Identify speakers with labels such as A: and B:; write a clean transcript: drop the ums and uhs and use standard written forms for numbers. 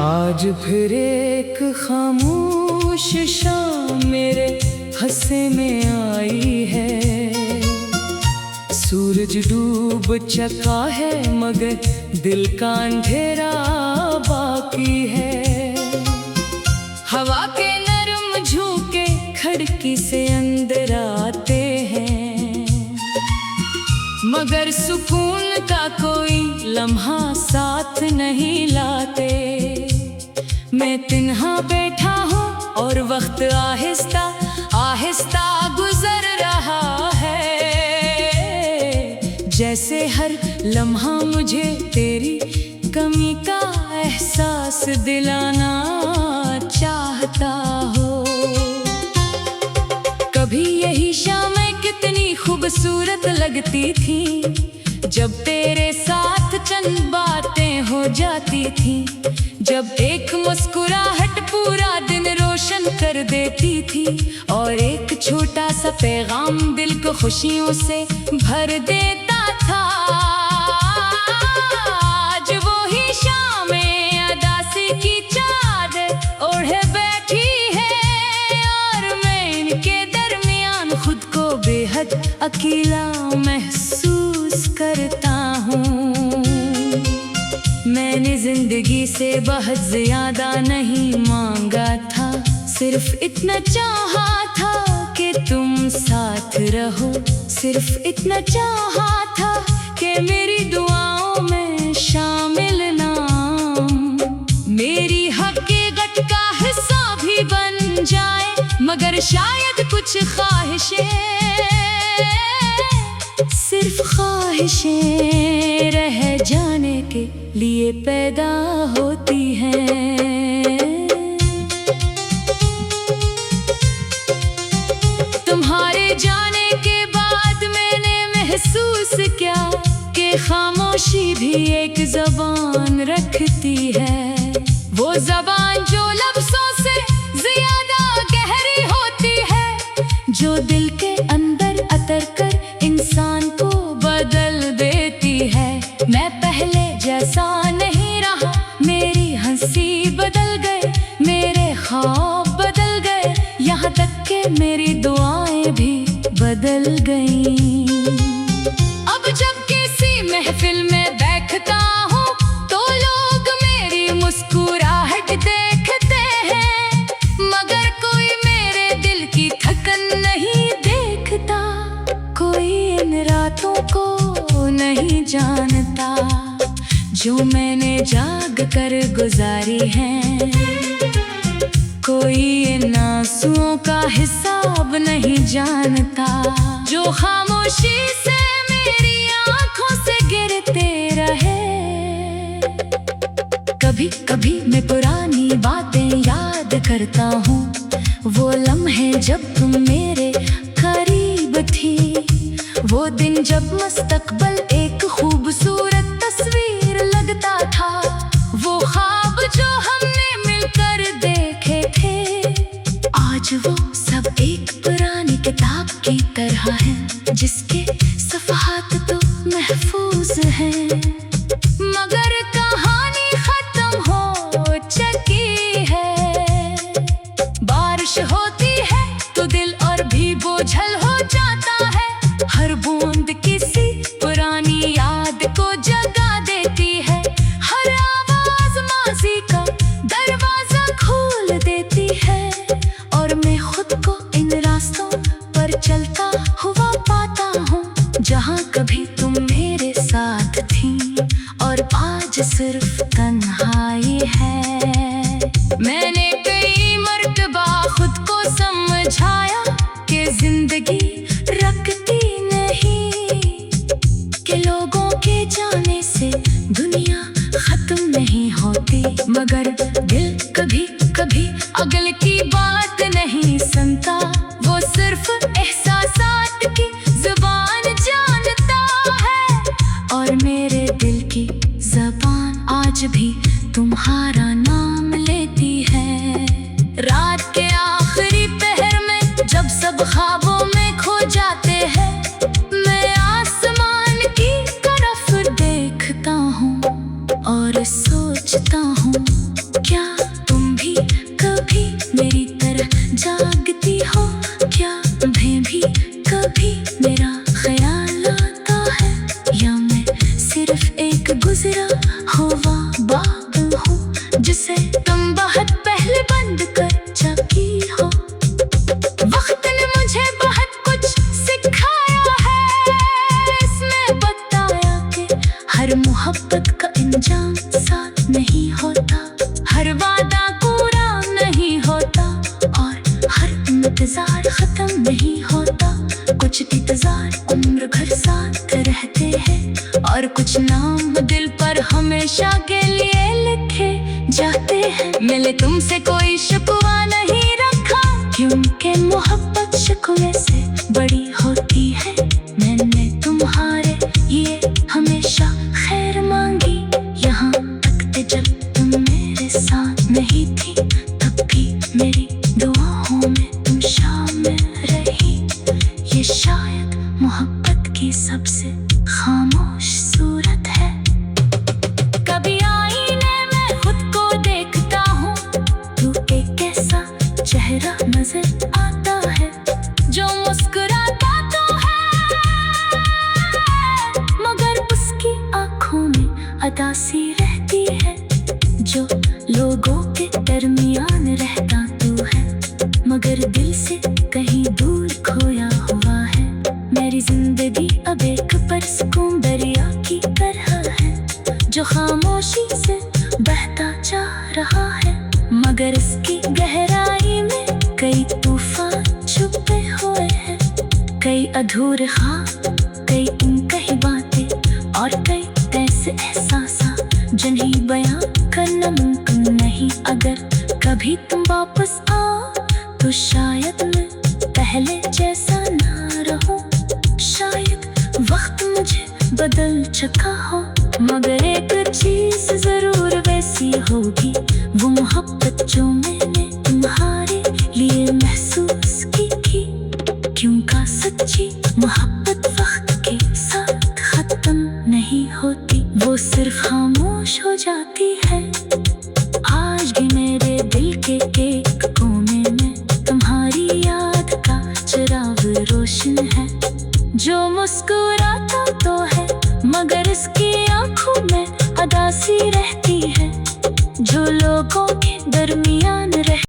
A: आज फिर एक खामोश शाम मेरे हंसे में आई है। सूरज डूब चुका है मगर दिल का अंधेरा बाकी है। हवा के नरम झोंके खिड़की से अंदर आते हैं, मगर सुकून का कोई लम्हा साथ नहीं लाते। मैं तन्हा बैठा हूँ और वक्त आहिस्ता आहिस्ता गुजर रहा है। जैसे हर लम्हा मुझे तेरी कमी का एहसास दिलाना चाहता हो। कभी यही शामें कितनी खूबसूरत लगती थी, जब तेरे साथ चंद बातें हो जाती थी। जब एक मुस्कुराहट पूरा दिन रोशन कर देती थी, और एक छोटा सा पैगाम दिल को खुशियों से भर देता था। आज वो ही शामें अदासी की चादर ओढ़े बैठी है, और मैं इनके दरमियान खुद को बेहद अकेला महसूस करता हूँ। मैंने जिंदगी से बहुत ज्यादा नहीं मांगा था, सिर्फ इतना चाहा था कि तुम साथ रहो। सिर्फ इतना चाहा था कि मेरी दुआओं में शामिल नाम मेरी हकीकत का हिस्सा भी बन जाए। मगर शायद कुछ ख्वाहिशें, सिर्फ ख्वाहिशें रह जाने के लिए पैदा होती हैं। तुम्हारे जाने के बाद मैंने महसूस किया कि खामोशी भी एक ज़बान रखती है। वो ज़बान जो लफ्ज़ों से ज़्यादा गहरी होती है, जो दिल के अंदर अतर कर इंसान को बदल देती है। मैं पहले जैसा नहीं रहा, मेरी हंसी बदल गई, मेरे ख्वाब बदल गए, यहाँ तक कि मेरी दुआएं भी बदल गईं। अब जब किसी महफिल में बैठता हूँ तो लोग मेरी मुस्कुराहट देखते हैं, मगर कोई मेरे दिल की थकन नहीं देखता। कोई इन रातों को नहीं जानता जो मैंने जाग कर गुजारी हैं। कोई इन आंसुओं का हिसाब नहीं जानता, जो खामोशी से मेरी आंखों से गिरते रहे। कभी कभी मैं पुरानी बातें याद करता हूँ, वो लम्हे जब तुम मेरे करीब थी। वो दिन जब मुस्तकबल एक खूबसूरत तस्वीर लगता था। वो ख्वाब जो हमने मिलकर देखे थे, आज वो सब एक पुरानी किताब की तरह है, जिसके सफ़हात तो महफूज हैं, मगर कहानी खत्म हो चुकी है। बारिश होती है तो दिल और भी बोझल हो जाता है। हर बूंद किसी पुरानी याद को जगा देती है, हर आवाज माज़ी का दरवाजा खोल देती है। और मैं खुद को इन रास्तों पर चलता हुआ पाता हूँ, जहाँ कभी तुम मेरे साथ थी और आज सिर्फ तन्हाई है। मैंने कई मर्तबा खुद को समझाया कि जिंदगी रखती नहीं, कि लोगों के जाने से दुनिया खत्म नहीं होती। मगर दिल कभी कभी अगल की बात नहीं सुनता, वो सिर्फ एहसासात की ज़बान जानता है। और मेरे दिल की ज़बान आज भी तुम्हारा नाम लेती है। रात के आखिरी पहर में जब सब ख्वाबों में खो जाते हैं, मैं आसमान की तरफ देखता हूँ और सोचता हूँ क्या जिसे तुम बहुत पहले बंद कर चुकी हो। वक्त ने मुझे बहुत कुछ सिखाया है, इसमें बताया कि हर मोहब्बत का इंजाम साथ नहीं होता, हर वादा पूरा नहीं होता और हर इंतजार खत्म नहीं होता। कुछ इंतजार उम्र भर साथ रहते हैं और कुछ नाम दिल पर हमेशा के लिए लिखे जाते हैं। मिले तुमसे कोई शिकवा नहीं रखा, क्योंकि मोहब्बत शिकवे से बड़ी होती है। मैंने तुम्हारे लिए हमेशा खैर मांगी, यहाँ तक कि जब तुम मेरे साथ नहीं थी, तब भी मेरी दुआओं में तुम शामिल रही। ये शायद मोहब्बत की सबसे खामोश सूरत है। कभी आईने में खुद को देखता हूँ, तू एक ऐसा चेहरा नजर आता है जो मुस्कुराता तो है, मगर उसकी आंखों में अदासी रहती है। जो लोगों के दरमियान रहता तू है, मगर दिल से कहीं दूर खोया हुआ है। मेरी जिंदगी अब एक परसकून दरिया की तरह है, जो खामोशी से बहता जा रहा है, मगर इसकी गहराई में कई तूफान छुपे हुए हैं। कई अधूरे ख्वाब, कई अनकही बातें और कई ऐसे एहसास जिन्हें बयां करना मुमकिन नहीं। अगर कभी तुम वापस आओ तो शायद मैं पहले जैसा ना रहूं, शायद वक्त मुझे बदल चुका हो, मगर एक चीज जरूर वैसी होगी, वो मोहब्बत जो मैंने तुम्हारे लिए महसूस की थी। क्योंकि सच्ची मोहब्बत वक्त के साथ खत्म नहीं होती, वो सिर्फ खामोश हो जाती है। आज भी मेरे दिल के एक कोने में तुम्हारी याद का चिराग रोशन है, जो मुस्कुराता तो है मगर इसकी आंखों में अदासी रहती है। जो लोगों के दरमियान